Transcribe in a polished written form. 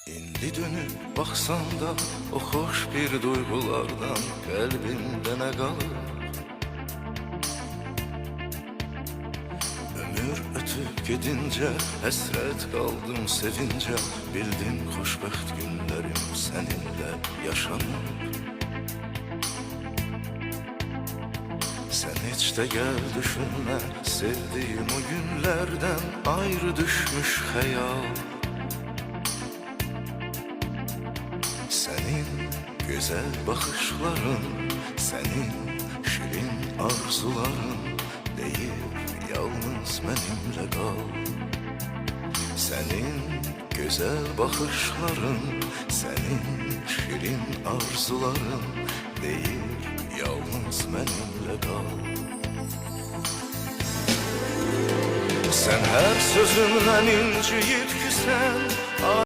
İndi dönüp baksan da o hoş bir duygulardan kalbinde ne kalır? Ömür ötüp gidince hasret kaldım sevince, bildim xoşbəxt günlerim seninle yaşanır. Sen hiç de gel düşünme, sevdiğim o günlerden ayrı düşmüş hayal. Senin güzel bakışların, senin şirin arzuların deyip yalnız benimle kal. Senin güzel bakışların, senin şirin arzuların deyip yalnız benimle kal. Sen her sözümle inciyip küsen,